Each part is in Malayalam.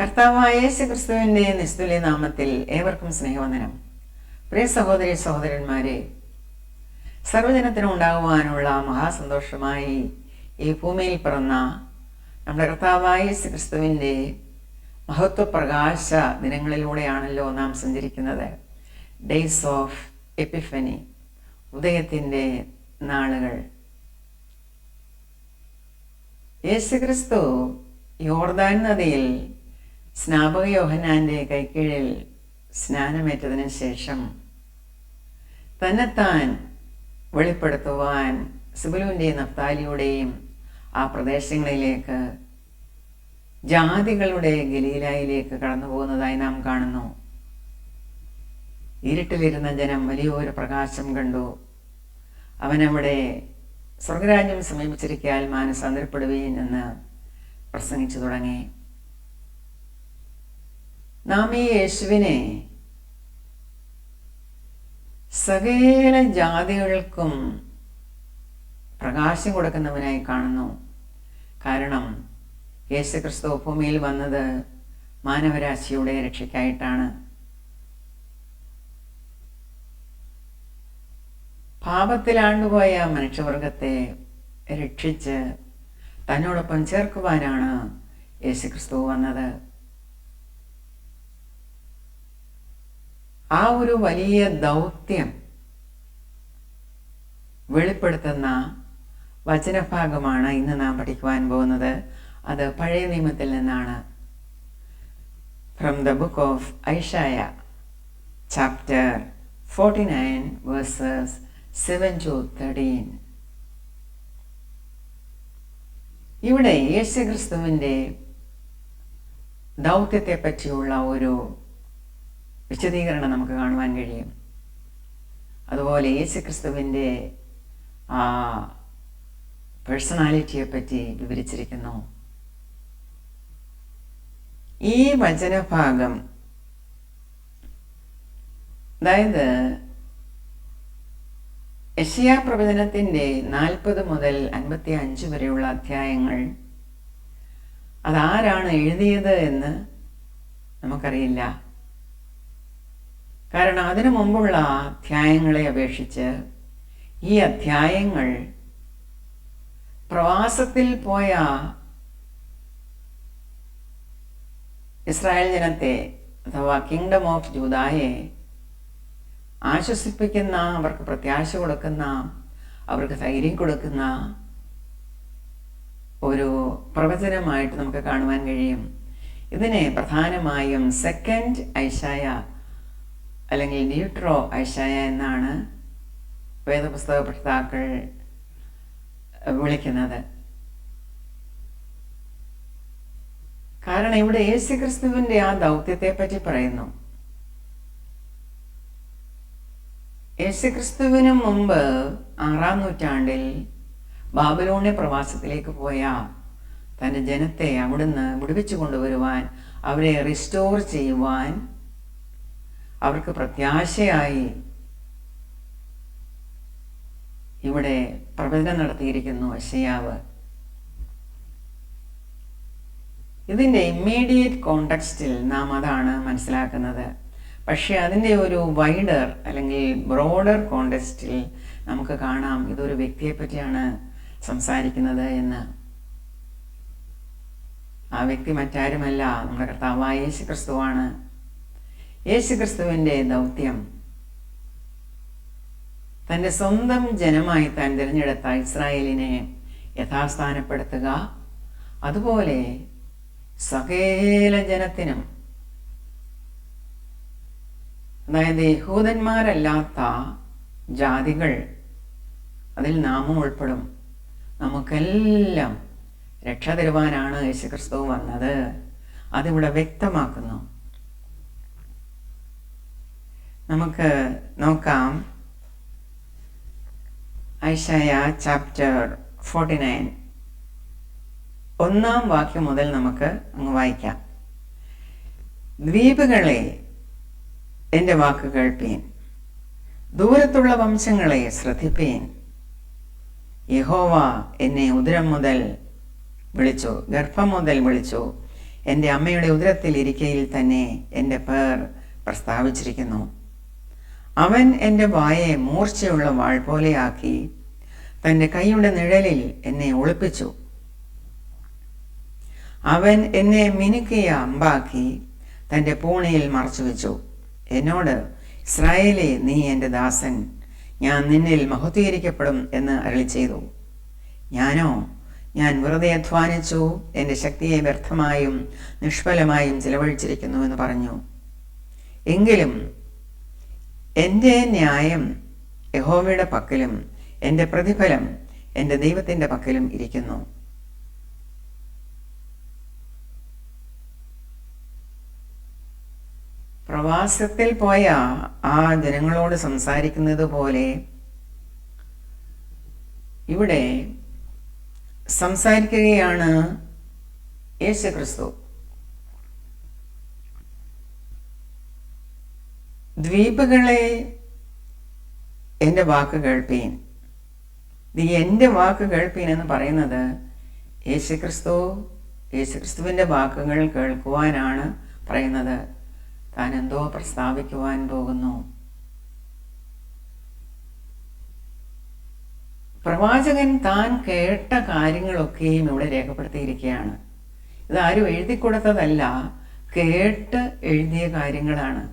കർത്താവായ യേശുക്രിസ്തുവിന്റെ നിസ്തുല്യ നാമത്തിൽ ഏവർക്കും സ്നേഹവന്ദനം. പ്രിയ സഹോദരി സഹോദരന്മാരെ, സർവ്വജനത്തിനും ഉണ്ടാകുവാനുള്ള മഹാസന്തോഷമായി ഈ ഭൂമിയിൽ പിറന്ന നമ്മുടെ കർത്താവായ യേശുക്രിസ്തുവിന്റെ മഹത്വപ്രകാശ ദിനങ്ങളിലൂടെയാണല്ലോ നാം സഞ്ചരിക്കുന്നത്. ഡേയ്സ് ഓഫ് എപ്പിഫനി, ഉദയത്തിൻ്റെ നാളുകൾ. യേശുക്രിസ്തു യോർദാൻ നദിയിൽ സ്നാപക യോഹന്നാന്റെ കൈക്കീഴിൽ സ്നാനമേറ്റതിന് ശേഷം തന്നെത്താൻ വെളിപ്പെടുത്തുവാൻ സിബുലുവിൻ്റെയും നഫ്താലിയുടെയും ആ പ്രദേശങ്ങളിലേക്ക്, ജാതികളുടെ ഗലീലായിലേക്ക് കടന്നു പോകുന്നതായി നാം കാണുന്നു. ഇരുട്ടിലിരുന്ന ജനം വലിയൊരു പ്രകാശം കണ്ടു. അവനവിടെ സ്വർഗരാജ്യം സമീപിച്ചിരിക്കാൻ മാനസാന്തരപ്പെടുകയും എന്ന് പ്രസംഗിച്ചു തുടങ്ങി. നാം ഈ യേശുവിനെ സകല ജാതികൾക്കും പ്രകാശം കൊടുക്കുന്നവനായി കാണുന്നു. കാരണം യേശുക്രിസ്തു ഭൂമിയിൽ വന്നത് മാനവരാശിയുടെ രക്ഷയ്ക്കായിട്ടാണ്. പാപത്തിലാണ്ടുപോയ മനുഷ്യവർഗത്തെ രക്ഷിച്ച് തന്നോടൊപ്പം ചേർക്കുവാനാണ് യേശുക്രിസ്തു വന്നത്. ആ ഒരു വലിയ ദൗത്യം വെളിപ്പെടുത്തുന്ന വചനഭാഗമാണ് ഇന്ന് നാം പഠിക്കുവാൻ പോകുന്നത്. അത് പഴയ നിയമത്തിൽ നിന്നാണ്. From the book of Isaiah, chapter 49 verses 7 to 13. ഇവിടെ യേശുക്രിസ്തുവിൻ്റെ ദൗത്യത്തെ പറ്റിയുള്ള ഒരു വിശദീകരണം നമുക്ക് കാണുവാൻ കഴിയും. അതുപോലെ യേശുക്രിസ്തുവിൻ്റെ ആ പേഴ്സണാലിറ്റിയെ പറ്റി വിവരിച്ചിരിക്കുന്നു. ഈ വചനഭാഗം, അതായത് യെശയ്യാ പ്രവചനത്തിൻ്റെ 40 മുതൽ 55 വരെയുള്ള അധ്യായങ്ങൾ, അതാരാണ് എഴുതിയത് എന്ന് നമുക്കറിയില്ല. കാരണം അതിനു മുമ്പുള്ള അധ്യായങ്ങളെ അപേക്ഷിച്ച് ഈ അധ്യായങ്ങൾ പ്രവാസത്തിൽ പോയ ഇസ്രായേൽ ജനത്തെ, അഥവാ കിങ്ഡം ഓഫ് ജൂദായെ ആശ്വസിപ്പിക്കുന്ന, അവർക്ക് പ്രത്യാശ കൊടുക്കുന്ന, അവർക്ക് ധൈര്യം കൊടുക്കുന്ന ഒരു പ്രവചനമായിട്ട് നമുക്ക് കാണുവാൻ കഴിയും. ഇതിനെ പ്രധാനമായും സെക്കൻഡ് ഐശായ അല്ലെങ്കിൽ ന്യൂട്രോ ഐശായ എന്നാണ് വേദപുസ്തക പഠിതാക്കൾ വിളിക്കുന്നത്. കാരണം ഇവിടെ യേശുക്രിസ്തുവിൻ്റെ ആ ദൗത്യത്തെ പറ്റി പറയുന്നു. യേശുക്രിസ്തുവിന് മുമ്പ് 6-ാം നൂറ്റാണ്ടിൽ ബാബിലോണിയ പ്രവാസത്തിലേക്ക് പോയ തൻ്റെ ജനത്തെ അവിടുന്ന് വിടുവിച്ചു കൊണ്ടുവരുവാൻ, അവരെ റിസ്റ്റോർ ചെയ്യുവാൻ, അവർക്ക് പ്രത്യാശയായി ഇവിടെ പ്രവചനം നടത്തിയിരിക്കുന്നു യെശയ്യാവ്. ഇതിൻ്റെ ഇമ്മീഡിയറ്റ് കോണ്ടെക്സ്റ്റിൽ നാം അതാണ് മനസ്സിലാക്കുന്നത്. പക്ഷേ അതിൻ്റെ ഒരു വൈഡർ അല്ലെങ്കിൽ ബ്രോഡർ കോണ്ടെക്സ്റ്റിൽ നമുക്ക് കാണാം ഇതൊരു വ്യക്തിയെ പറ്റിയാണ് സംസാരിക്കുന്നത് എന്ന്. ആ വ്യക്തി മറ്റാരുമല്ല, നമ്മുടെ കർത്താവായ യേശുക്രിസ്തുവാണ്. യേശുക്രിസ്തുവിൻ്റെ ദൗത്യം തൻ്റെ സ്വന്തം ജനമായി താൻ തിരഞ്ഞെടുത്ത ഇസ്രായേലിനെ യഥാസ്ഥാനപ്പെടുത്തുക, അതുപോലെ സകല ജനത്തിനും, അതായത് യഹൂദന്മാരല്ലാത്ത ജാതികൾ, അതിൽ നാമും ഉൾപ്പെടും, നമുക്കെല്ലാം രക്ഷ തരുവാനാണ് യേശുക്രിസ്തു വന്നത്. അതിവിടെ വ്യക്തമാക്കുന്നു. നമുക്ക് നോക്കാം. ഐശയ്യ ചാപ്റ്റർ 49 1-ാം വാക്യം മുതൽ നമുക്ക് അങ്ങ് വായിക്കാം. ദ്വീപുകളെ എൻ്റെ വാക്ക് കേൾപ്പീൻ, ദൂരത്തുള്ള വംശങ്ങളെ ശ്രദ്ധിപ്പീൻ. യഹോവ എന്നെ ഉദരം മുതൽ വിളിച്ചു, ഗർഭം മുതൽ വിളിച്ചു. എൻ്റെ അമ്മയുടെ ഉദരത്തിൽ ഇരിക്കയിൽ തന്നെ എൻ്റെ പേർ പ്രസ്താവിച്ചിരിക്കുന്നു. അവൻ എൻ്റെ വായെ മൂർച്ചയുള്ള വാൾ പോലെയാക്കി തൻ്റെ കൈയുടെ നിഴലിൽ എന്നെ ഒളിപ്പിച്ചു. അവൻ എന്നെ മിനുക്കിയ അമ്പാക്കി തൻ്റെ പൂണയിൽ മറച്ചു വെച്ചു. എന്നോട്, ഇസ്രായേലേ, നീ എൻ്റെ ദാസൻ, ഞാൻ നിന്നിൽ മഹത്വീകരിക്കപ്പെടും എന്ന് അരുളി ചെയ്തു. ഞാൻ വെറുതെ അധ്വാനിച്ചു, എൻ്റെ ശക്തിയെ വ്യർത്ഥമായും നിഷ്ഫലമായും ചിലവഴിച്ചിരിക്കുന്നു എന്ന് പറഞ്ഞു. എങ്കിലും എൻ്റെ ന്യായം യഹോവയുടെ പക്കലും എൻ്റെ പ്രതിഫലം എൻ്റെ ദൈവത്തിൻ്റെ പക്കലും ഇരിക്കുന്നു. പ്രവാസത്തിൽ പോയ ആ ജനങ്ങളോട് സംസാരിക്കുന്നത് പോലെ ഇവിടെ സംസാരിക്കുകയാണ് യേശുക്രിസ്തു. ദ്വീപുകളെ, എൻ്റെ വാക്ക് കേൾപ്പീൻ. എൻ്റെ വാക്ക് കേൾപ്പീൻ എന്ന് പറയുന്നത് യേശുക്രിസ്തുവിൻ്റെ വാക്കുകൾ കേൾക്കുവാനാണ് പറയുന്നത്. താൻ എന്തോ പ്രസ്താവിക്കുവാൻ പോകുന്നു. പ്രവാചകൻ താൻ കേട്ട കാര്യങ്ങളൊക്കെയും ഇവിടെ രേഖപ്പെടുത്തിയിരിക്കുകയാണ്. ഇതാരും എഴുതി കൊടുത്തതല്ല, കേട്ട് എഴുതിയ കാര്യങ്ങളാണ്.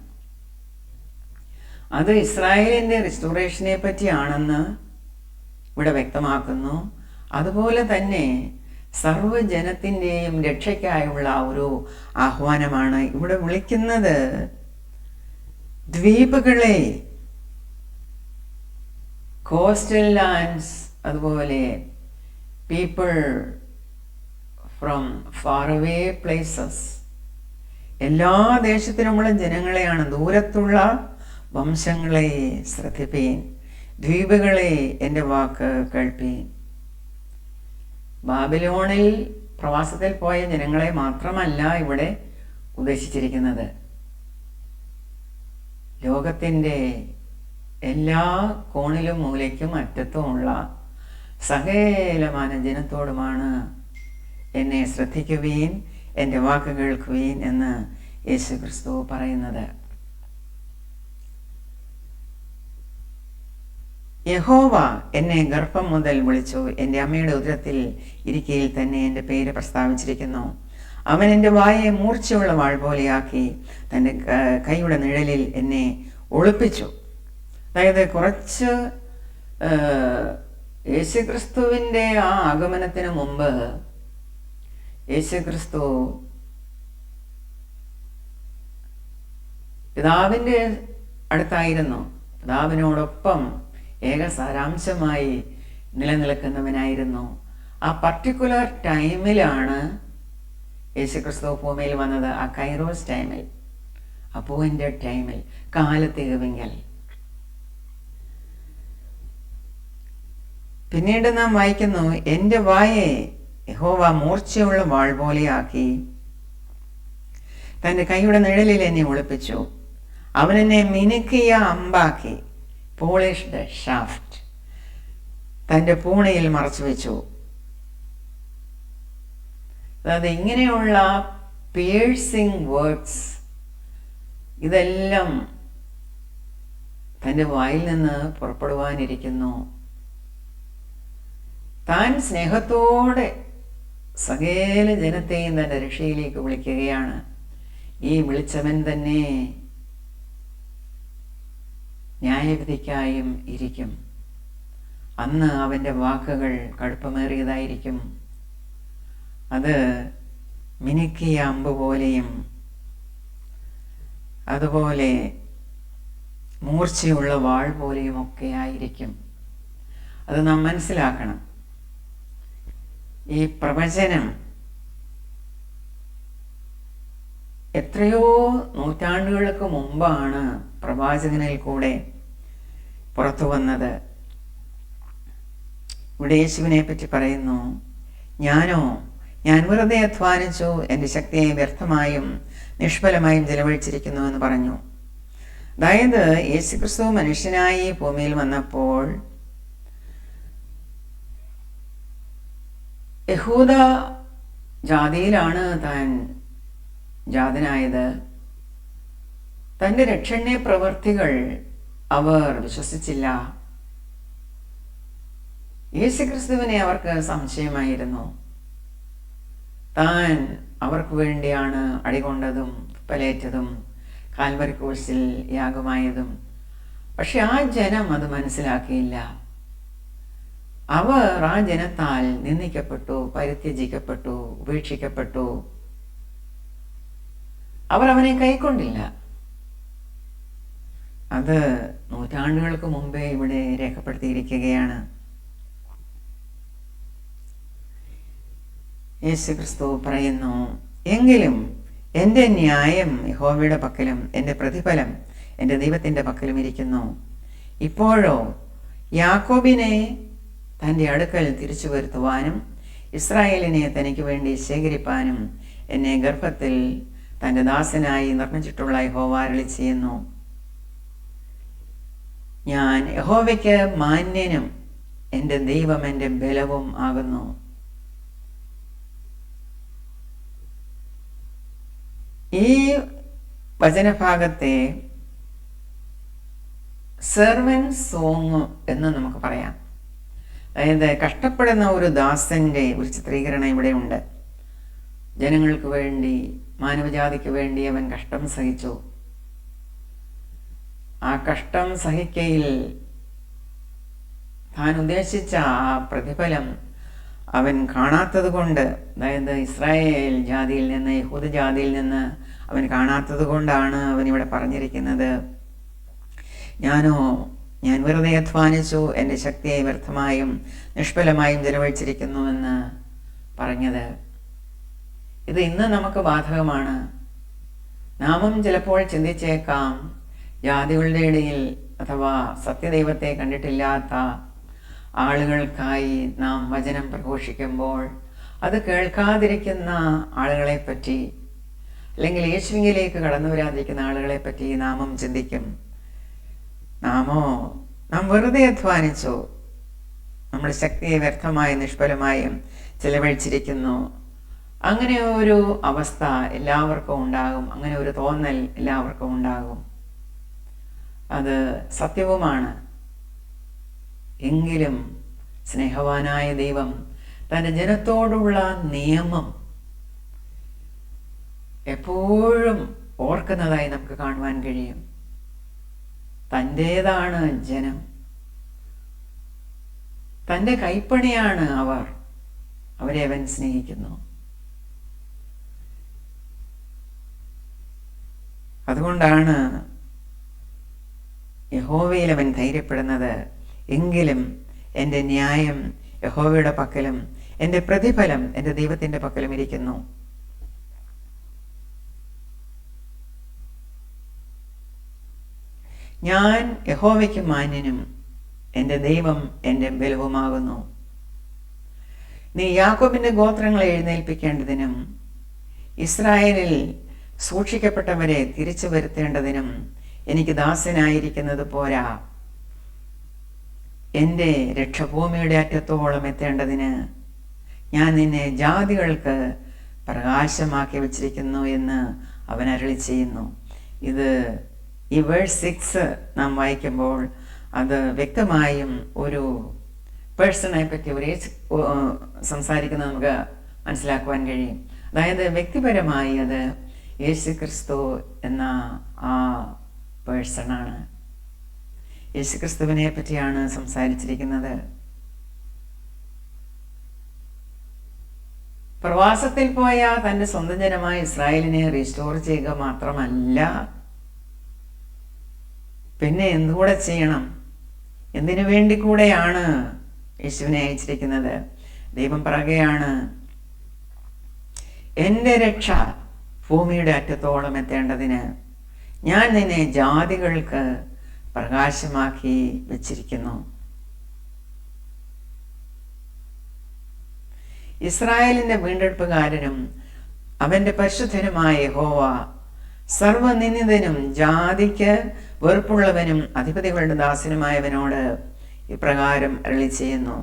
അത് ഇസ്രായേലിൻ്റെ റിസ്റ്റോറേഷനെ പറ്റിയാണെന്ന് ഇവിടെ വ്യക്തമാക്കുന്നു. അതുപോലെ തന്നെ സർവ്വജനത്തിൻ്റെയും രക്ഷയ്ക്കായുള്ള ഒരു ആഹ്വാനമാണ് ഇവിടെ വിളിക്കുന്നത്. ദ്വീപുകളെ, കോസ്റ്റൽ ലാൻഡ്സ്, അതുപോലെ people from far away places, എല്ലാ ദേശത്തിനുമുള്ള ജനങ്ങളെയാണ്. ദൂരത്തുള്ള വംശങ്ങളെ ശ്രദ്ധിപ്പീൻ, ദ്വീപുകളെ എൻ്റെ വാക്ക് കേൾപ്പീൻ. ബാബിലോണിൽ പ്രവാസത്തിൽ പോയ ജനങ്ങളെ മാത്രമല്ല ഇവിടെ ഉദ്ദേശിച്ചിരിക്കുന്നത്. ലോകത്തിൻ്റെ എല്ലാ കോണിലും മൂലയ്ക്കും അറ്റത്തുമുള്ള സകലമാന ജനത്തോടുമാണ് എന്നെ ശ്രദ്ധിക്കുവീൻ, എൻ്റെ വാക്ക് കേൾക്കുവീൻ എന്ന് യേശുക്രിസ്തു പറയുന്നത്. യഹോവ എന്നെ ഗർഭം മുതൽ വിളിച്ചു, എൻ്റെ അമ്മയുടെ ഉദരത്തിൽ ഇരിക്കയിൽ തന്നെ എൻ്റെ പേര് പ്രസ്താവിച്ചിരിക്കുന്നു. അവൻ എൻ്റെ വായെ മൂർച്ചയുള്ള വാൾ പോലെയാക്കി തൻ്റെ കൈയുടെ നിഴലിൽ എന്നെ ഒളിപ്പിച്ചു. അതായത് കുറച്ച് യേശുക്രിസ്തുവിൻ്റെ ആ ആഗമനത്തിന് മുമ്പ് യേശുക്രിസ്തു പിതാവിൻ്റെ അടുത്തായിരുന്നു. പിതാവിനോടൊപ്പം ഏക സാരാംശമായി നിലനിൽക്കുന്നവനായിരുന്നു. ആ പർട്ടിക്കുലർ ടൈമിലാണ് യേശുക്രിസ്തു ഭൂമിയിൽ വന്നത്. ആ കൈറോസ് ടൈമിൽ, അപ്പോയിന്റഡ് ടൈമിൽ, കാലത്തികവിങ്കൽ. പിന്നീട് നാം വായിക്കുന്നു, എൻ്റെ വായെ യഹോവ മൂർച്ചയുള്ള വാൾ പോലെയാക്കി തൻ്റെ കൈയുടെ നിഴലിൽ എന്നെ ഒളിപ്പിച്ചു. അവനെന്നെ മിനുക്കിയ അമ്പാക്കി, പോളിഷ്ഡ് ഷാഫ്റ്റ്, തൻ്റെ പൂണയിൽ മറച്ചു വെച്ചു. അതായത് ഇങ്ങനെയുള്ള പിയേഴ്സിങ് വേർഡ്സ് ഇതെല്ലാം തൻ്റെ വായിൽ നിന്ന് പുറപ്പെടുവാനിരിക്കുന്നു. താൻ സ്നേഹത്തോടെ സകല ജനത്തെയും തൻ്റെ രക്ഷയിലേക്ക് വിളിക്കുകയാണ്. ഈ വിളിച്ചവൻ തന്നെ ന്യായവിധിക്കായും ഇരിക്കും. അന്ന് അവൻ്റെ വാക്കുകൾ കടുപ്പമേറിയതായിരിക്കും. അത് മിനുക്കിയ അമ്പ് പോലെയും അതുപോലെ മൂർച്ചയുള്ള വാൾ പോലെയും ഒക്കെ ആയിരിക്കും. അത് നാം മനസ്സിലാക്കണം. ഈ പ്രവചനം എത്രയോ നൂറ്റാണ്ടുകൾക്ക് മുമ്പാണ് പ്രവാചകനിൽ കൂടെ പുറത്തു വന്നത്. ഇവിടെ യേശുവിനെ പറ്റി പറയുന്നു, ഞാൻ വെറുതെ അധ്വാനിച്ചു, എൻ്റെ ശക്തിയെ വ്യർത്ഥമായും നിഷ്ഫലമായും ചെലവഴിച്ചിരിക്കുന്നു എന്ന് പറഞ്ഞു. അതായത് യേശുക്രിസ്തു മനുഷ്യനായി ഭൂമിയിൽ വന്നപ്പോൾ യഹൂദ ജാതിയിലാണ് താൻ ജാതനായത് തൻ്റെ രക്ഷണ്യ പ്രവൃത്തികൾ അവർ വിശ്വസിച്ചില്ല. യേശുക്രിസ്തുവിനെ അവർക്ക് സംശയമായിരുന്നു. താൻ അവർക്ക് വേണ്ടിയാണ് അടികൊണ്ടതും തുപ്പലേറ്റതും കാൽവരി ക്രൂശിൽ യാഗമായതും. പക്ഷെ ആ ജനം അത് മനസ്സിലാക്കിയില്ല. അവർ ആ ജനത്താൽ നിന്ദിക്കപ്പെട്ടു, പരിത്യജിക്കപ്പെട്ടു, ഉപേക്ഷിക്കപ്പെട്ടു. അവർ അവനെ കൈക്കൊണ്ടില്ല. അത് നൂറ്റാണ്ടുകൾക്ക് മുമ്പേ ഇവിടെ രേഖപ്പെടുത്തിയിരിക്കുകയാണ്. യേശുക്രിസ്തു പറയുന്നു, എങ്കിലും എൻ്റെ ന്യായം യഹോവയുടെ പക്കലും എൻ്റെ പ്രതിഫലം എൻ്റെ ദൈവത്തിൻ്റെ പക്കലും ഇരിക്കുന്നു. ഇപ്പോഴോ യാക്കോബിനെ തൻ്റെ അടുക്കൽ തിരിച്ചു വരുത്തുവാനും ഇസ്രായേലിനെ തനിക്ക് വേണ്ടി ശേഖരിപ്പാനും എന്നെ ഗർഭത്തിൽ തൻ്റെ ദാസനായി നിർമ്മിച്ചിട്ടുള്ള യഹോവ അരുളി ചെയ്യുന്നു. ഞാൻ യഹോവയ്ക്ക് മാന്യനും എൻ്റെ ദൈവം എൻ്റെ ബലവും ആകുന്നു. ഈ വചനഭാഗത്തെ സെർവൻറ്റ് സോങ് എന്ന് നമുക്ക് പറയാം. അതായത് കഷ്ടപ്പെടുന്ന ഒരു ദാസൻ്റെ ഒരു ചിത്രീകരണം ഇവിടെ ഉണ്ട്. ജനങ്ങൾക്ക് വേണ്ടി, മാനവജാതിക്ക് വേണ്ടി അവൻ കഷ്ടം സഹിച്ചു. ആ കഷ്ടം സഹിക്കയിൽ താൻ ഉദ്ദേശിച്ച ആ പ്രതിഫലം അവൻ കാണാത്തത് കൊണ്ട്, അതായത് ഇസ്രായേൽ ജാതിയിൽ നിന്ന്, യഹൂദ ജാതിയിൽ നിന്ന് അവൻ കാണാത്തത് കൊണ്ടാണ് അവൻ ഇവിടെ പറഞ്ഞിരിക്കുന്നത്, ഞാൻ വെറുതെ അധ്വാനിച്ചു, എൻ്റെ ശക്തിയെ വ്യർത്ഥമായും നിഷ്ഫലമായും ചെലവഴിച്ചിരിക്കുന്നുവെന്ന് പറഞ്ഞത്. ഇത് ഇന്ന് നമുക്ക് ബാധകമാണ്. നാമും ചിലപ്പോൾ ചിന്തിച്ചേക്കാം, ജാതികളുടെ ഇടയിൽ അഥവാ സത്യദൈവത്തെ കണ്ടിട്ടില്ലാത്ത ആളുകൾക്കായി നാം വചനം പ്രഘോഷിക്കുമ്പോൾ അത് കേൾക്കാതിരിക്കുന്ന ആളുകളെപ്പറ്റി, അല്ലെങ്കിൽ യേശുവിലേക്ക് കടന്നു വരാതിരിക്കുന്ന ആളുകളെപ്പറ്റി നാമും ചിന്തിക്കും. നാം വെറുതെ അധ്വാനിച്ചു, നമ്മുടെ ശക്തിയെ വ്യർത്ഥമായും നിഷ്ഫലമായും ചെലവഴിച്ചിരിക്കുന്നു. അങ്ങനെ ഒരു അവസ്ഥ എല്ലാവർക്കും ഉണ്ടാകും. അങ്ങനെ ഒരു തോന്നൽ എല്ലാവർക്കും ഉണ്ടാകും. അത് സത്യവുമാണ്. എങ്കിലും സ്നേഹവാനായ ദൈവം തൻ്റെ ജനത്തോടുള്ള നിയമം എപ്പോഴും ഓർക്കുന്നതായി നമുക്ക് കാണുവാൻ കഴിയും. തൻ്റേതാണ് ജനം, തൻ്റെ കൈപ്പണിയാണ് അവരെ അവൻ സ്നേഹിക്കുന്നു. അതുകൊണ്ടാണ് യഹോവയിൽ അവൻ ധൈര്യപ്പെടുന്നത്. എങ്കിലും എൻ്റെ ന്യായം യഹോവയുടെ പക്കലും എൻ്റെ പ്രതിഫലം എൻ്റെ ദൈവത്തിൻ്റെ പക്കലും ഇരിക്കുന്നു. ഞാൻ യഹോവയ്ക്ക് മാന്യനും എൻ്റെ ദൈവം എൻ്റെ ബലവുമാകുന്നു. നീ യാക്കോബിൻ്റെ ഗോത്രങ്ങളെ എഴുന്നേൽപ്പിക്കേണ്ടതിനും ഇസ്രായേലിൽ സൂക്ഷിക്കപ്പെട്ടവരെ തിരിച്ചു വരുത്തേണ്ടതിനും എനിക്ക് ദാസനായിരിക്കുന്നത് പോരാ. എൻ്റെ രക്ഷഭൂമിയുടെ അറ്റത്തോളം എത്തേണ്ടതിന് ഞാൻ നിന്നെ ജാതികൾക്ക് പ്രകാശമാക്കി വച്ചിരിക്കുന്നു എന്ന് അവൻ അരുളി ചെയ്യുന്നു. ഈ വേഴ്സ് 6 നാം വായിക്കുമ്പോൾ അത് വ്യക്തമായും ഒരു പേഴ്സണെ പറ്റി സംസാരിക്കുന്നത് നമുക്ക് മനസ്സിലാക്കുവാൻ കഴിയും. അതായത് വ്യക്തിപരമായി അത് യേശുക്രിസ്തു എന്ന ആ പേഴ്സണാണ്. യേശുക്രിസ്തുവിനെ പറ്റിയാണ് സംസാരിച്ചിരിക്കുന്നത്. പ്രവാസത്തിൽ പോയ തൻ്റെ സ്വന്തം ജനമായ ഇസ്രായേലിനെ റീസ്റ്റോർ ചെയ്യുക മാത്രമല്ല, പിന്നെ എന്തുകൂടെ ചെയ്യണം? എന്തിനു വേണ്ടി കൂടെയാണ് യേശുവിനെ അയച്ചിരിക്കുന്നത്? ദൈവം പറയുകയാണ്, എൻ്റെ രക്ഷ ഭൂമിയുടെ അറ്റത്തോളം എത്തേണ്ടതിന് ഞാൻ നിന്നെ ജാതികൾക്ക് പ്രകാശമാക്കി വച്ചിരിക്കുന്നു. ഇസ്രായേലിൻ്റെ വീണ്ടെടുപ്പുകാരനും അവൻ്റെ പരിശുദ്ധനുമായ യഹോവ സർവനിന്ദിതനും ജാതിക്ക് വെറുപ്പുള്ളവനും അധിപതികളുടെ ദാസനുമായവനോട് ഇപ്രകാരം അരുളി ചെയ്യുന്നു.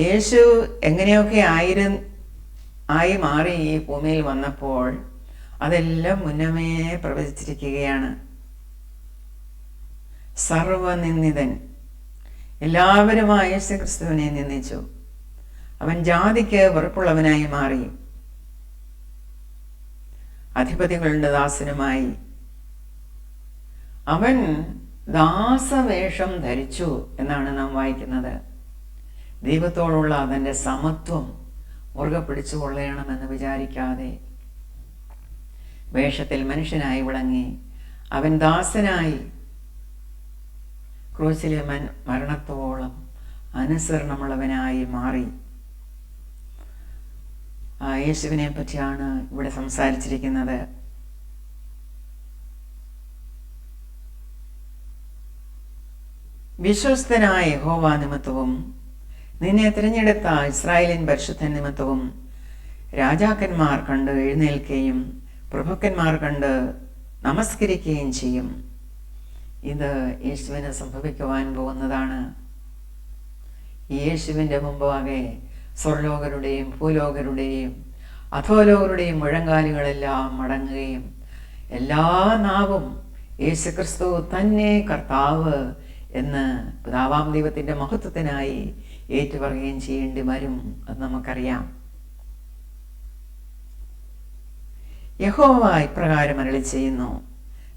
യേശു എങ്ങനെയൊക്കെ ആയി മാറി ഈ ഭൂമിയിൽ വന്നപ്പോൾ അതെല്ലാം മുന്നമേ പ്രവചിച്ചിരിക്കുകയാണ്. സർവനിന്ദിതൻ, എല്ലാവരുമായ യേശുക്രിസ്തുവിനെ നിന്ദിച്ചു. അവൻ ജാതിക്ക് വെറുപ്പുള്ളവനായി മാറി, അധിപതികളുടെ ദാസനുമായി. അവൻ ദാസവേഷം ധരിച്ചു എന്നാണ് നാം വായിക്കുന്നത്. ദൈവത്തോടുള്ള തൻ്റെ സമത്വം മുറുകെ പിടിച്ചു കൊള്ളണമെന്ന് വിചാരിക്കാതെ വേഷത്തിൽ മനുഷ്യനായി വിളങ്ങി അവൻ ദാസനായി ക്രൂശിലെ മരണത്തോളം അനുസരണമുള്ളവനായി മാറി. ആ യേശുവിനെ പറ്റിയാണ് ഇവിടെ സംസാരിച്ചിരിക്കുന്നത്. വിശ്വസ്തനായ യഹോവ നിമിത്തവും നിന്നെ തിരഞ്ഞെടുത്ത ഇസ്രായേലിൻ പരിശുദ്ധൻ നിമിത്തവും രാജാക്കന്മാർ കണ്ട് എഴുന്നേൽക്കുകയും പ്രഭുക്കന്മാർ കണ്ട് നമസ്കരിക്കുകയും ചെയ്യും. ഇത് യേശുവിന് സംഭവിക്കുവാൻ പോകുന്നതാണ്. യേശുവിൻ്റെ മുമ്പാകെ സ്വർലോകരുടെയും ഭൂലോകരുടെയും അധോലോകരുടെയും മുഴങ്കാലുകളെല്ലാം മടങ്ങുകയും എല്ലാ നാവും യേശുക്രിസ്തു തന്നെ കർത്താവ് എന്ന് പിതാവാം ദൈവത്തിൻ്റെ മഹത്വത്തിനായി ഏറ്റുപറയുകയും ചെയ്യേണ്ടി വരും. അത് നമുക്കറിയാം. യഹോവ ഇപ്രകാരം അരുളി ചെയ്യുന്നു: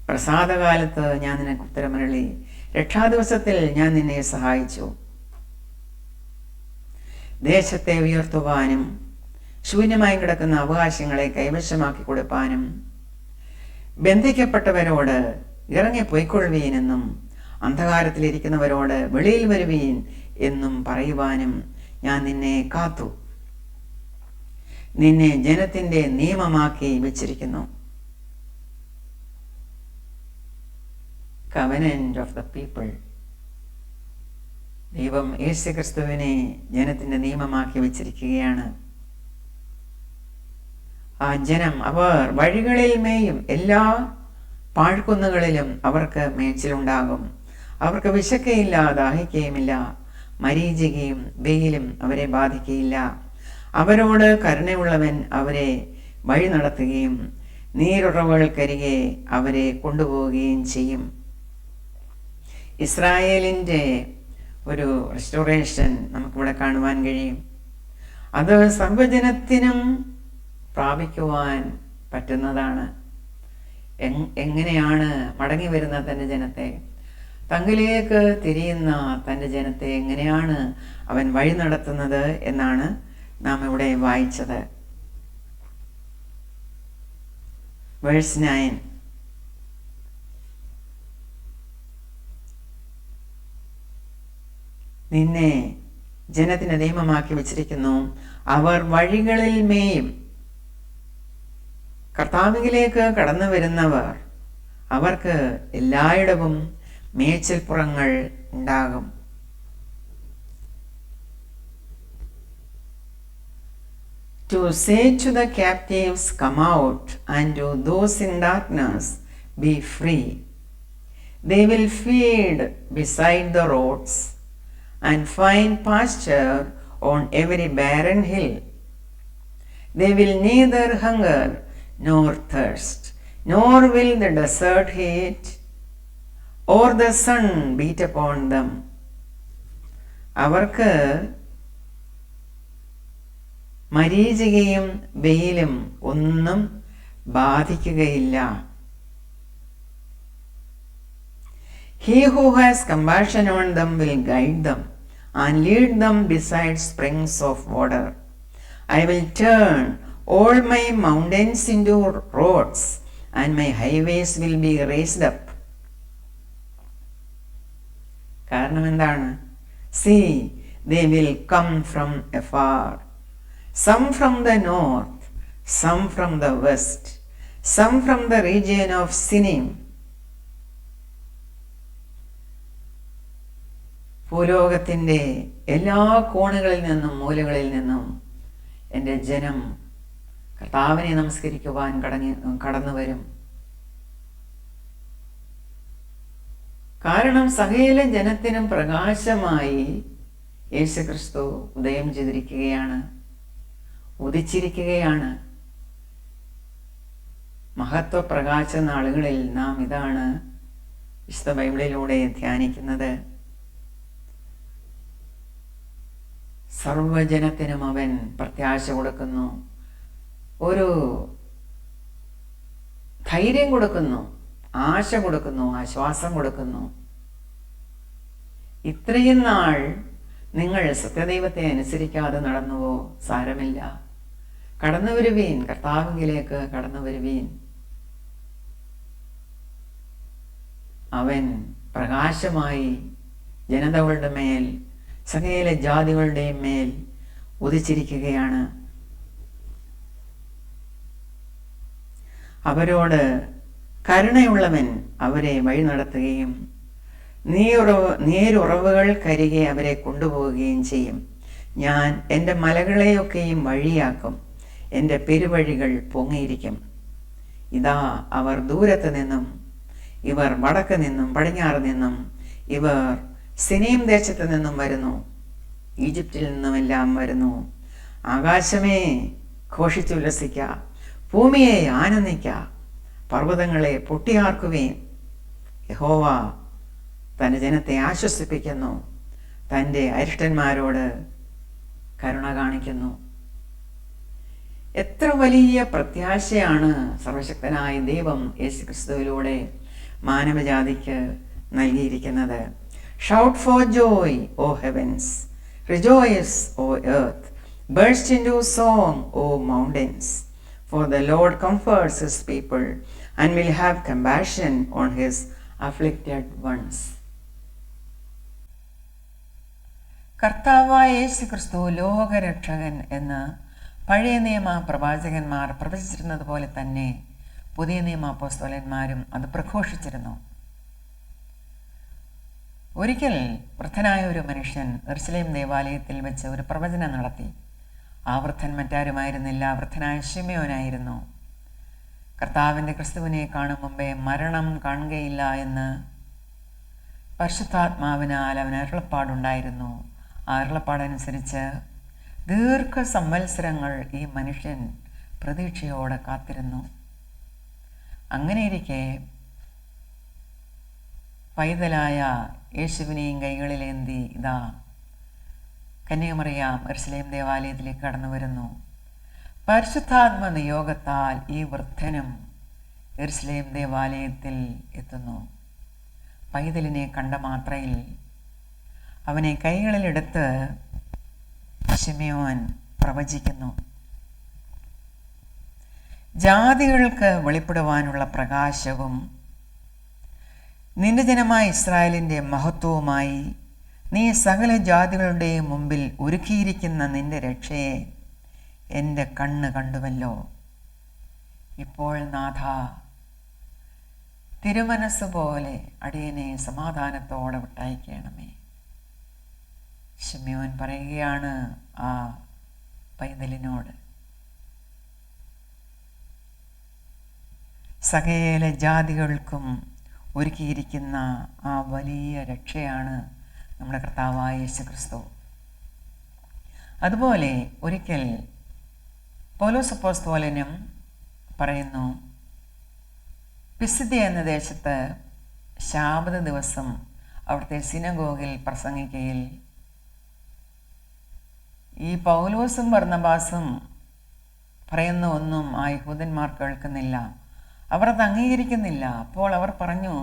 പ്രസാദകാലത്ത് ഞാൻ നിനക്ക് ഉത്തരമരുളി, രക്ഷാദിവസത്തിൽ ഞാൻ നിന്നെ സഹായിച്ചു. ദേശത്തെ ഉയർത്തുവാനും ശൂന്യമായി കിടക്കുന്ന അവകാശങ്ങളെ കൈവശമാക്കി കൊടുപ്പാനും ബന്ധിക്കപ്പെട്ടവരോട് ഇറങ്ങിപ്പോയിക്കൊള്ളുവീനെന്നും അന്ധകാരത്തിലിരിക്കുന്നവരോട് വെളിയിൽ വരുവീൻ എന്നും പറയുവാനും ഞാൻ നിന്നെ കാത്തു. നിന്നെ ജനത്തിൻ്റെ നിയമമാക്കി വെച്ചിരിക്കുന്നു. Covenant of the people. ദൈവം യേശുക്രിസ്തുവിനെ ജനത്തിൻ്റെ നിയമമാക്കി വെച്ചിരിക്കുകയാണ്. ആ ജനം അവർ വഴികളിൽ മേയും, എല്ലാ പാഴ്ക്കുന്നുകളിലും അവർക്ക് മേച്ചിലുണ്ടാകും. അവർക്ക് വിശക്കയില്ല, ദാഹിക്കുകയുമില്ല, മരീചികയും വെയിലും അവരെ ബാധിക്കുകയില്ല. അവരോട് കരുണയുള്ളവൻ അവരെ വഴി നടത്തുകയും നീരുറവുകൾക്കരികെ അവരെ കൊണ്ടുപോവുകയും ചെയ്യും. ഇസ്രായേലിൻ്റെ ഒരു റെസ്റ്റോറേഷൻ നമുക്കിവിടെ കാണുവാൻ കഴിയും. അത് സർവ്വജനത്തിനും പ്രാപിക്കുവാൻ പറ്റുന്നതാണ്. എങ്ങനെയാണ് മടങ്ങി വരുന്ന തൻ്റെ ജനത്തെ, തങ്കിലേക്ക് തിരിയുന്ന തൻ്റെ ജനത്തെ എങ്ങനെയാണ് അവൻ വഴി നടത്തുന്നത് എന്നാണ് നാം ഇവിടെ വായിച്ചത്. വേഴ്സ് 9. നിന്നെ ജനത്തിന് നിയമമാക്കി വെച്ചിരിക്കുന്നു. അവർ വഴികളിൽ മേയും. കർത്താവിലേക്ക് കടന്നു വരുന്നവർ, അവർക്ക് എല്ലായിടവും മേച്ചിൽപ്പുറങ്ങൾ ഉണ്ടാകും. To say to the captives, come out, and to those in darkness, be free. They will feed beside the roads and find pasture on every barren hill. They will neither hunger nor thirst, nor will the desert heat or the sun beat upon them. അവർക്ക് മരീചികയും വെയിലും ഒന്നും ബാധിക്കുകയില്ല. He who has compassion on them will guide them and lead them beside springs of water. I will turn all my mountains into roads, and my highways will be raised up. കാരണം എന്താണ്? See, they will come from afar, some from the north, some from the west, some from the region of Sinim. ഭൂലോകത്തിൻ്റെ എല്ലാ കോണുകളിൽ നിന്നും മൂലകളിൽ നിന്നും എൻ്റെ ജനം കർത്താവിനെ നമസ്കരിക്കുവാൻ കടന്നു വരും. കാരണം സകല ജനത്തിനും പ്രകാശമായി യേശുക്രിസ്തു ഉദയം ചെയ്തിരിക്കുകയാണ്, ഉദിച്ചിരിക്കുകയാണ്. മഹത്വപ്രകാശ നാളുകളിൽ നാം ഇതാണ് വിശുദ്ധ ബൈബിളിലൂടെ ധ്യാനിക്കുന്നത്. സർവജനത്തിനും അവൻ പ്രത്യാശ കൊടുക്കുന്നു, ഒരു ധൈര്യം കൊടുക്കുന്നു, ആശ കൊടുക്കുന്നു, ആശ്വാസം കൊടുക്കുന്നു. ഇത്രയും നാൾ നിങ്ങൾ സത്യദൈവത്തെ അനുസരിക്കാതെ നടന്നുവോ? സാരമില്ല, കടന്നു വരുവീൻ, കർത്താവിലേക്ക് കടന്നു വരുവീൻ. അവൻ പ്രകാശമായി ജനതകളുടെ മേൽ, സകല ജാതികളുടെയും മേൽ ഉദിച്ചിരിക്കുകയാണ്. അവരോട് കരുണയുള്ളവൻ അവരെ വഴി നടത്തുകയും നീരുറവുകൾ കരികെ അവരെ കൊണ്ടുപോവുകയും ചെയ്യും. ഞാൻ എൻ്റെ മലകളെയൊക്കെയും വഴിയാക്കും, എൻ്റെ പെരുവഴികൾ പൊങ്ങിയിരിക്കും. ഇതാ അവർ ദൂരത്ത് നിന്നും, ഇവർ വടക്ക് നിന്നും പടിഞ്ഞാറ് നിന്നും, ഇവർ സിനീം ദേശത്ത് നിന്നും വരുന്നു, ഈജിപ്തിൽ നിന്നുമെല്ലാം വരുന്നു. ആകാശമേ ഘോഷിച്ചുല്ലസിക്ക, ഭൂമിയെ ആനന്ദിക്ക, പർവ്വതങ്ങളെ പൊട്ടിയാർക്കുവേൻ. യഹോവ തൻ്റെ ജനത്തെ ആശ്വസിപ്പിക്കുന്നു, തൻ്റെ അരിഷ്ടന്മാരോട് കരുണ കാണിക്കുന്നു. എത്ര വലിയ പ്രത്യാശയാണ് സർവശക്തനായ ദൈവം യേശുക്രിസ്തുവിലൂടെ മാനവജാതിക്ക് നൽകിയിരിക്കുന്നത്. Shout for joy, O heavens, rejoice, O earth, burst into song, O mountains. For the Lord comforts his people and will have compassion on his afflicted ones. കർത്താവായ യേശുക്രിസ്തു ലോകരക്ഷകൻ എന്ന് പഴയ നിയമ പ്രവാചകന്മാർ പ്രവചിച്ചിരുന്നത് പോലെ തന്നെ പുതിയ നിയമ അപ്പോസ്തലന്മാരും അത് പ്രഘോഷിച്ചിരുന്നു. ഒരിക്കൽ വൃദ്ധനായ ഒരു മനുഷ്യൻ യെരുശലേം ദേവാലയത്തിൽ വെച്ച് ഒരു പ്രവചനം നടത്തി. ആ വൃദ്ധൻ മറ്റാരുമായിരുന്നില്ല, വൃദ്ധനായ ശിമയോനായിരുന്നു. കർത്താവിൻ്റെ ക്രിസ്തുവിനെ കാണും മുമ്പേ മരണം കാണുകയില്ല എന്ന് പരിശുദ്ധാത്മാവിനാൽ അവന് അരുളപ്പാടുണ്ടായിരുന്നു. ആ അരുളപ്പാടനുസരിച്ച് ദീർഘസംവത്സരങ്ങൾ ഈ മനുഷ്യൻ പ്രതീക്ഷയോടെ കാത്തിരുന്നു. അങ്ങനെയിരിക്കെ പൈതലായ യേശുവിനെയും കൈകളിലേന്തി ഇതാ കന്യകമറിയാം യെരുശലേം ദേവാലയത്തിലേക്ക് കടന്നു വരുന്നു. പരിശുദ്ധാത്മ നിയോഗത്താൽ ഈ വൃദ്ധനും യെരുശലേം ദേവാലയത്തിൽ എത്തുന്നു. പൈതലിനെ കണ്ട മാത്രയിൽ അവനെ കൈകളിലെടുത്ത് ശിമയോൻ പ്രവചിക്കുന്നു. ജാതികൾക്ക് വെളിപ്പെടുവാനുള്ള പ്രകാശവും നിന്റെ ജനമായ ഇസ്രായേലിൻ്റെ മഹത്വവുമായി നീ സകല ജാതികളുടെയും മുമ്പിൽ ഒരുക്കിയിരിക്കുന്ന നിന്റെ രക്ഷയെ എൻ്റെ കണ്ണ് കണ്ടുവല്ലോ. ഇപ്പോൾ നാഥ, തിരുമനസ് പോലെ അടിയനെ സമാധാനത്തോടെ വിട്ടയക്കണമേ. ശിമയോൻ പറയുകയാണ് ആ പൈതലിനോട്, സകല ജാതികൾക്കും ഒരുക്കിയിരിക്കുന്ന ആ വലിയ രക്ഷയാണ് നമ്മുടെ കർത്താവായ യേശുക്രിസ്തു. അതുപോലെ ഒരിക്കൽ പൗലോസ് അപ്പോസ്തലനും പറയുന്നു, പിസിദ്യ എന്ന ദേശത്ത് ശാബത ദിവസം അവിടുത്തെ സിനഗോഗിൽ പ്രസംഗിക്കയിൽ ഈ പൗലോസും ബർന്നബാസും പറയുന്ന ഒന്നും ആ യഹൂദന്മാർ കേൾക്കുന്നില്ല, അവർ അത് അംഗീകരിക്കുന്നില്ല. അപ്പോൾ അവർ പറഞ്ഞു,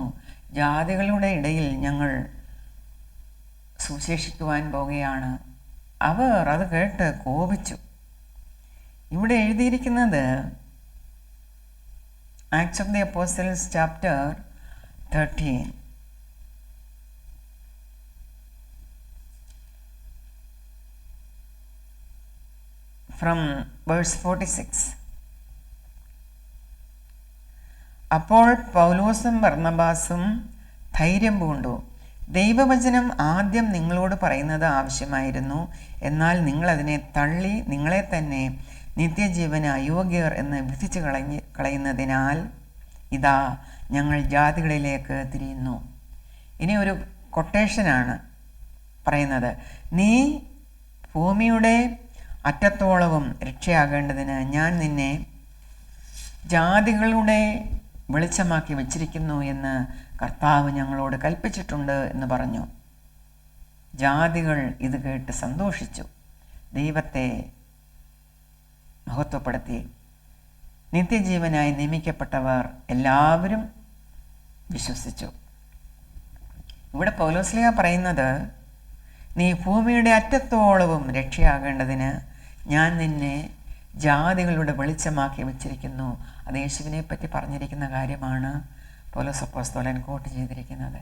ജാതികളുടെ ഇടയിൽ ഞങ്ങൾ സുശേഷിക്കുവാൻ പോവുകയാണ്. അവർ അത് കേട്ട് കോപിച്ചു. ഇവിടെ എഴുതിയിരിക്കുന്നത് Acts of the Apostles chapter 13 from verse 46. അപ്പോൾ പൗലോസും ബർന്നബാസും ധൈര്യം പൂണ്ടു, ദൈവവചനം ആദ്യം നിങ്ങളോട് പറയുന്നത് ആവശ്യമായിരുന്നു, എന്നാൽ നിങ്ങളതിനെ തള്ളി നിങ്ങളെ തന്നെ നിത്യജീവന് അയോഗ്യർ എന്ന് വിധിച്ചു കളയുന്നതിനാൽ ഇതാ ഞങ്ങൾ ജാതികളിലേക്ക് തിരിയുന്നു. ഇനി ഒരു കൊട്ടേഷനാണ് പറയുന്നത്, നീ ഭൂമിയുടെ അറ്റത്തോളവും രക്ഷയാകേണ്ടതിന് ഞാൻ നിന്നെ ജാതികളുടെ വെളിച്ചമാക്കി വച്ചിരിക്കുന്നു എന്ന് കർത്താവ് ഞങ്ങളോട് കൽപ്പിച്ചിട്ടുണ്ട് എന്ന് പറഞ്ഞു. ജാതികൾ ഇത് കേട്ട് സന്തോഷിച്ചു, ദൈവത്തെ മഹത്വപ്പെടുത്തി. നിത്യജീവനായി നിയമിക്കപ്പെട്ടവർ എല്ലാവരും വിശ്വസിച്ചു. ഇവിടെ പൗലോസ്ലീഹ പറയുന്നത്, നീ ഭൂമിയുടെ അറ്റത്തോളവും രക്ഷയാകേണ്ടതിന് ഞാൻ നിന്നെ ജാതികളുടെ വെളിച്ചമാക്കി വച്ചിരിക്കുന്നു. അത് യേശുവിനെ പറ്റി പറഞ്ഞിരിക്കുന്ന കാര്യമാണ് പൗലോസ് അപ്പോസ്തലൻ കോട്ട് ചെയ്തിരിക്കുന്നത്.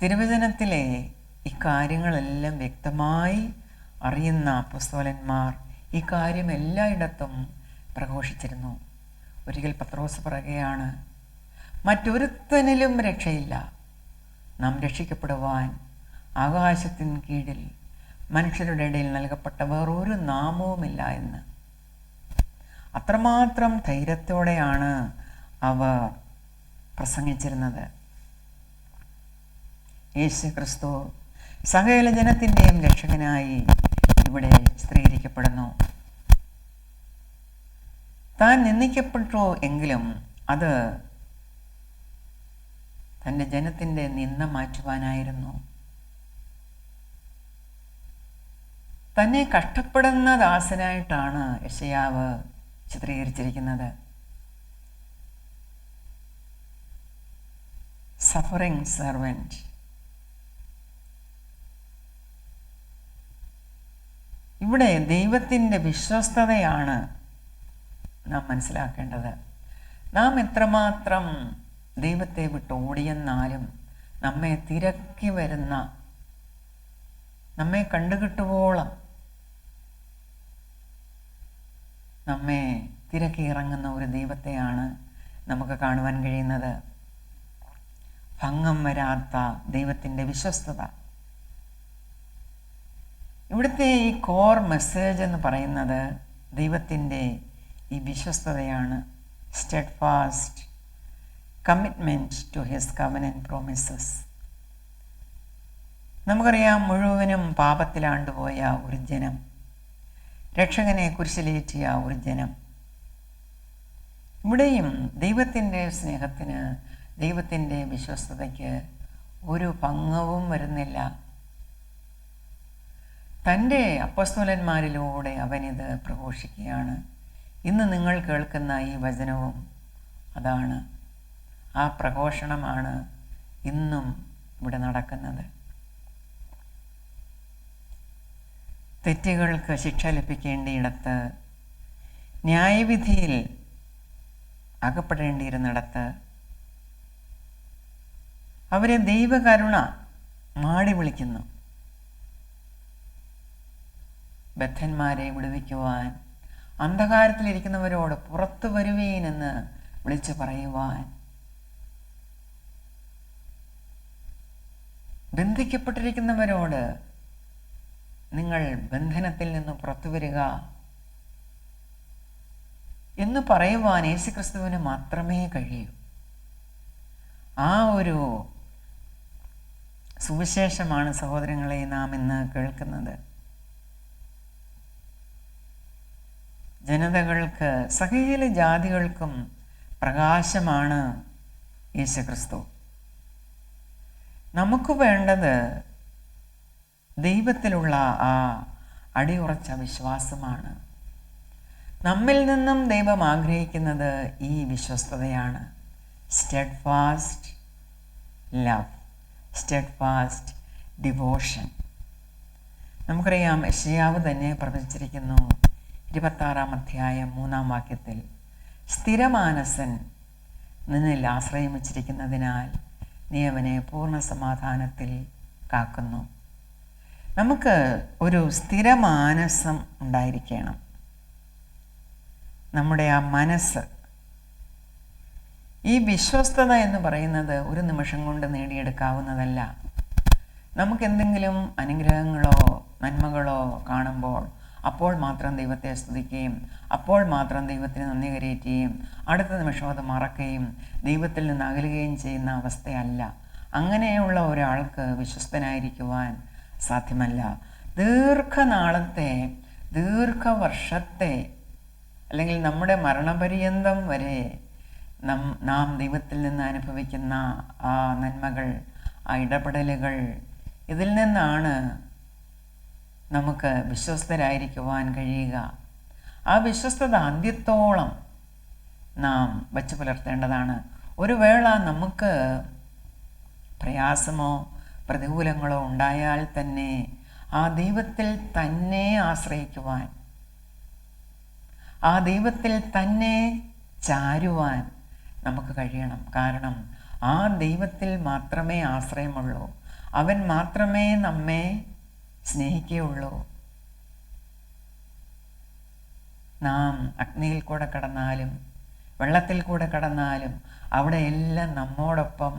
തിരുവചനത്തിലെ ഇക്കാര്യങ്ങളെല്ലാം വ്യക്തമായി അറിയുന്ന അപ്പോസ്തലന്മാർ ഈ കാര്യം എല്ലായിടത്തും പ്രഘോഷിച്ചിരുന്നു. ഒരിക്കൽ പത്രോസ് പറയുകയാണ്, മറ്റൊരുത്തനിലും രക്ഷയില്ല, നാം രക്ഷിക്കപ്പെടുവാൻ ആകാശത്തിന് കീഴിൽ മനുഷ്യരുടെ ഇടയിൽ നൽകപ്പെട്ട വേറൊരു നാമവുമില്ല എന്ന്. അത്രമാത്രം ധൈര്യത്തോടെയാണ് അവർ പ്രസംഗിച്ചിരുന്നത്. യേശു ക്രിസ്തു സകല ജനത്തിൻ്റെയും രക്ഷകനായി ഇവിടെ ചിത്രീകരിക്കപ്പെടുന്നു. താൻ നിന്ദിക്കപ്പെട്ടു എങ്കിലും അത് തൻ്റെ ജനത്തിൻ്റെ നിന്ദ മാറ്റുവാനായിരുന്നു. തന്നെ കഷ്ടപ്പെടുന്ന ദാസനായിട്ടാണ് യെശയ്യാവ് ചിത്രീകരിച്ചിരിക്കുന്നത്. Suffering servant. ഇവിടെ ദൈവത്തിൻ്റെ വിശ്വസ്തതയാണ് നാം മനസ്സിലാക്കേണ്ടത്. നാം എത്രമാത്രം ദൈവത്തെ വിട്ട് ഓടിയെന്നാലും നമ്മെ തിരക്കി വരുന്ന, നമ്മെ കണ്ടുകിട്ടുവോളം നമ്മെ തിരക്കി ഇറങ്ങുന്ന ഒരു ദൈവത്തെയാണ് നമുക്ക് കാണുവാൻ കഴിയുന്നത്. ഭംഗം വരാത്ത ദൈവത്തിൻ്റെ വിശ്വസ്തത. ഇവിടുത്തെ ഈ കോർ മെസ്സേജ് എന്ന് പറയുന്നത് ദൈവത്തിൻ്റെ ഈ വിശ്വസ്തതയാണ്. Steadfast commitment to his covenant promises. നമുക്കറിയാം, മുഴുവനും പാപത്തിലാണ്ടുപോയ ഒരു ജനം, രക്ഷകനെ കുരിശിലേറ്റിയ ഒരു ജനം. ഇവിടെയും ദൈവത്തിൻ്റെ സ്നേഹത്തിന്, ദൈവത്തിൻ്റെ വിശ്വസ്തതയ്ക്ക് ഒരു ഭംഗവും വരുന്നില്ല. തൻ്റെ അപ്പോസ്തലന്മാരിലൂടെ അവനിത് പ്രഘോഷിക്കുകയാണ്. ഇന്ന് നിങ്ങൾ കേൾക്കുന്ന ഈ വചനവും അതാണ്. ആ പ്രഘോഷണമാണ് ഇന്നും ഇവിടെ നടക്കുന്നത്. തെറ്റുകൾക്ക് ശിക്ഷ ലഭിക്കേണ്ടിയിടത്ത്, ന്യായവിധിയിൽ അകപ്പെടേണ്ടിയിരുന്നിടത്ത് അവരെ ദൈവകരുണ മാടി വിളിക്കുന്നു. ബദ്ധന്മാരെ വിടുവിക്കുവാൻ, അന്ധകാരത്തിലിരിക്കുന്നവരോട് പുറത്തു വരുവീനെന്ന് വിളിച്ചു പറയുവാൻ, ബന്ധിക്കപ്പെട്ടിരിക്കുന്നവരോട് നിങ്ങൾ ബന്ധനത്തിൽ നിന്ന് പുറത്തു വരിക എന്ന് പറയുവാൻ യേശുക്രിസ്തുവിന് മാത്രമേ കഴിയൂ. ആ ഒരു സുവിശേഷമാണ് സഹോദരങ്ങളെ നാം ഇന്ന് കേൾക്കുന്നത്. ജനതകൾക്ക്, സകല ജാതികൾക്കും പ്രകാശമാണ് യേശുക്രിസ്തു. നമുക്ക് വേണ്ടത് ദൈവത്തിലുള്ള ആ അടിയുറച്ച വിശ്വാസമാണ്. നമ്മിൽ നിന്നും ദൈവം ആഗ്രഹിക്കുന്നത് ഈ വിശ്വസ്തതയാണ്. Steadfast love, steadfast devotion. നമുക്കറിയാം, യെശയ്യാവ് തന്നെ പ്രവചിച്ചിരിക്കുന്നു 26-ാം അധ്യായം 3-ാം വാക്യത്തിൽ, സ്ഥിരമാനസൻ നിന്നിൽ ആശ്രയം വച്ചിരിക്കുന്നതിനാൽ നീ അവനെ പൂർണ്ണ സമാധാനത്തിൽ കാക്കുന്നു. നമുക്ക് ഒരു സ്ഥിരമാനസം ഉണ്ടായിരിക്കണം. നമ്മുടെ ആ മനസ്സ്, ഈ വിശ്വസ്തത എന്ന് പറയുന്നത് ഒരു നിമിഷം കൊണ്ട് നേടിയെടുക്കാവുന്നതല്ല. നമുക്കെന്തെങ്കിലും അനുഗ്രഹങ്ങളോ നന്മകളോ കാണുമ്പോൾ അപ്പോൾ മാത്രം ദൈവത്തെ സ്തുതിക്കുകയും അപ്പോൾ മാത്രം ദൈവത്തിന് നന്ദി കരയറ്റുകയും അടുത്ത നിമിഷം അത് മറക്കുകയും ദൈവത്തിൽ നിന്ന് അകലുകയും ചെയ്യുന്ന അവസ്ഥയല്ല. അങ്ങനെയുള്ള ഒരാൾക്ക് വിശ്വസ്തനായിരിക്കുവാൻ സാധ്യമല്ല. ദീർഘനാളത്തെ ദീർഘവർഷത്തെ അല്ലെങ്കിൽ നമ്മുടെ മരണപര്യന്തം വരെ നാം ദൈവത്തിൽ നിന്ന് അനുഭവിക്കുന്ന ആ നന്മകൾ, ആ ഇടപെടലുകൾ, ഇതിൽ നിന്നാണ് നമുക്ക് വിശ്വസ്തരായിരിക്കുവാൻ കഴിയുക. ആ വിശ്വസ്തത അന്ത്യത്തോളം നാം വച്ചു പുലർത്തേണ്ടതാണ്. ഒരു വേള നമുക്ക് പ്രയാസമോ പ്രതികൂലങ്ങളോ ഉണ്ടായാൽ തന്നെ ആ ദൈവത്തിൽ തന്നെ ആശ്രയിക്കുവാൻ, ആ ദൈവത്തിൽ തന്നെ ചാരുവാൻ നമുക്ക് കഴിയണം. കാരണം ആ ദൈവത്തിൽ മാത്രമേ ആശ്രയമുള്ളൂ. അവൻ മാത്രമേ നമ്മെ സ്നേഹിക്കുകയുള്ളൂ. നാം അഗ്നിയിൽ കൂടെ കടന്നാലും വെള്ളത്തിൽ കൂടെ കടന്നാലും അവിടെയെല്ലാം നമ്മോടൊപ്പം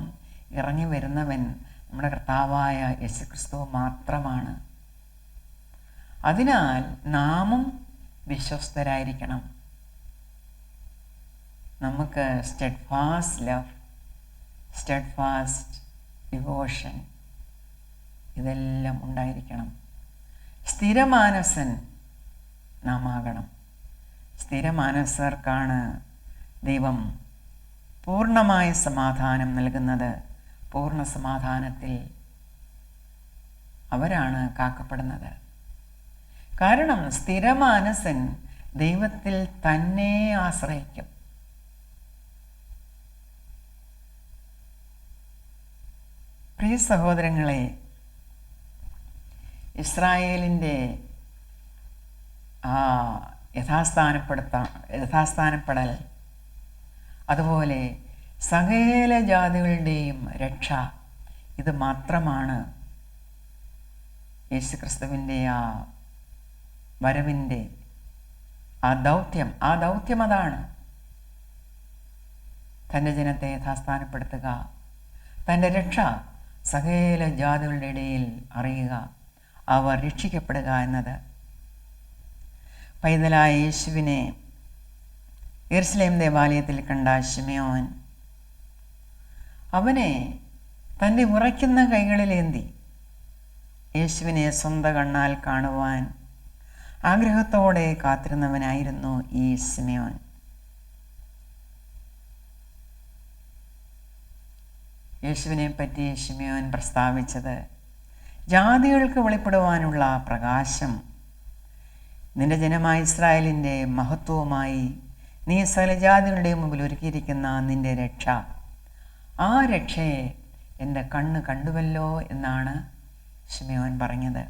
ഇറങ്ങി വരുന്നവൻ നമ്മുടെ കർത്താവായ യേശുക്രിസ്തു മാത്രമാണ്. അതിനാൽ നാമും വിശ്വസ്തരായിരിക്കണം. നമുക്ക് സ്റ്റെഡ്ഫാസ്റ്റ് ലവ്, സ്റ്റെഡ്ഫാസ്റ്റ് ഡിവോഷൻ ഇതെല്ലാം ഉണ്ടായിരിക്കണം. സ്ഥിരമാനസൻ നാം ആകണം. സ്ഥിരമാനസർക്കാണ് ദൈവം പൂർണ്ണമായ സമാധാനം നൽകുന്നത്. പൂർണ്ണ സമാധാനത്തിൽ അവരാണ് കാക്കപ്പെടുന്നത്. കാരണം സ്ഥിരമാനസൻ ദൈവത്തിൽ തന്നെ ആശ്രയിക്കും. പ്രിയ സഹോദരങ്ങളെ, ഇസ്രായേലിൻ്റെ ആ യഥാസ്ഥാനപ്പെടൽ, അതുപോലെ സകല ജാതികളുടെയും രക്ഷ, ഇത് മാത്രമാണ് യേശുക്രിസ്തുവിൻ്റെ ആ വരവിൻ്റെ ആ ദൗത്യം. ആ ദൗത്യം അതാണ്. തൻ്റെ ജനത്തെ യഥാസ്ഥാനപ്പെടുത്തുക, തൻ്റെ രക്ഷ സകല ജാതികളുടെ ഇടയിൽ അറിയുക, അവർ രക്ഷിക്കപ്പെടുക എന്നത്. പൈതലായ യേശുവിനെ യെരുശലേം ദേവാലയത്തിൽ കണ്ട ശിമയോൻ അവനെ തൻ്റെ ഉറയ്ക്കുന്ന കൈകളിലേന്തി യേശുവിനെ സ്വന്തം കണ്ണാൽ കാണുവാൻ ആഗ്രഹത്തോടെ കാത്തിരുന്നവനായിരുന്നു ഈ ശിമയോൻ. യേശുവിനെ പറ്റി ശിമയോൻ പ്രസ്താവിച്ചത്, ജാതികൾക്ക് വെളിപ്പെടുവാനുള്ള പ്രകാശം, നിന്റെ ജനമായ ഇസ്രായേലിൻ്റെ മഹത്വവുമായി നീ സകല ജാതികളുടെ മുമ്പിൽ ഒരുക്കിയിരിക്കുന്ന നിന്റെ രക്ഷ, ആ രക്ഷയെ എൻ്റെ കണ്ണ് കണ്ടുവല്ലോ എന്നാണ് ശിമയോൻ പറഞ്ഞത്.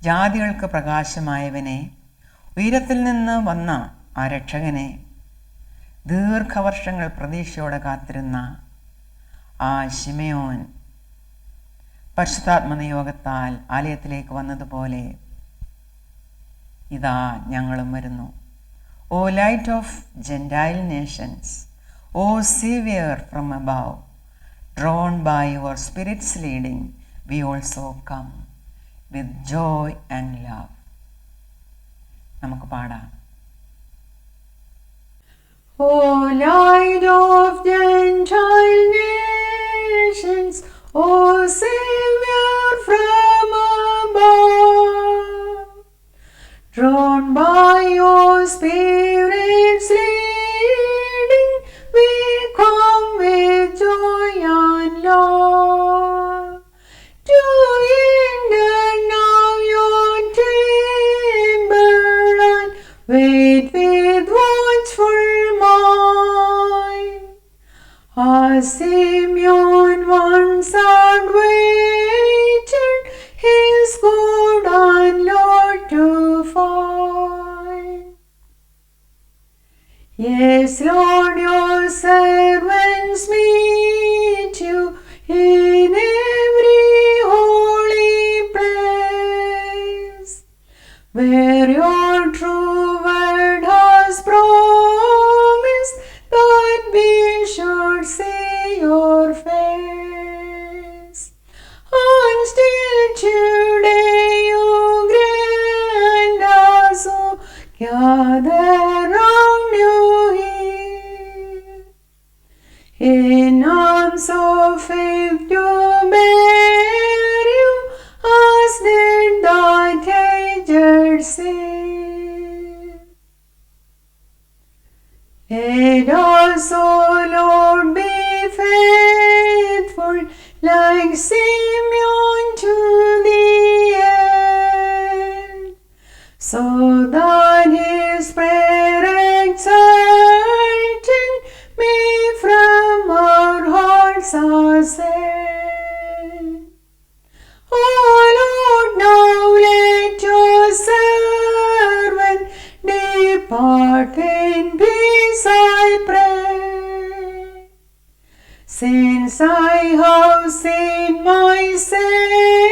ജാതികൾക്ക് പ്രകാശമായവനെ, ഉയരത്തിൽ നിന്ന് വന്ന ആ രക്ഷകനെ ദീർഘവർഷങ്ങൾ പ്രതീക്ഷയോടെ കാത്തിരുന്ന ആ ശിമയോൻ പരിശുദ്ധാത്മ നിയോഗത്താൽ ആലയത്തിലേക്ക് വന്നതുപോലെ ഇതാ ഞങ്ങളും വരുന്നു. O light of gentile nations, O saviour from above, drawn by your spirit's leading, we also come with joy and love. നമുക്ക് പാടാം. O light of Gentile nations, O Savior from above, drawn by your Spirit's leading, we come with joy and love to enter now your chamber and wait with watchful mind. As Simeon once had waited his God and Lord to find. Yes, Lord, your servants meet you in every holy place, where your true word has promised that we should see your face. And still today you grant us who gather round you here, in arms of faith to bear you as did that us, O Lord, be faithful, like Simeon to the end, so that his prayer exciting may from our hearts ascend. O Lord, now let your servant depart in peace, I pray, since I have seen my Savior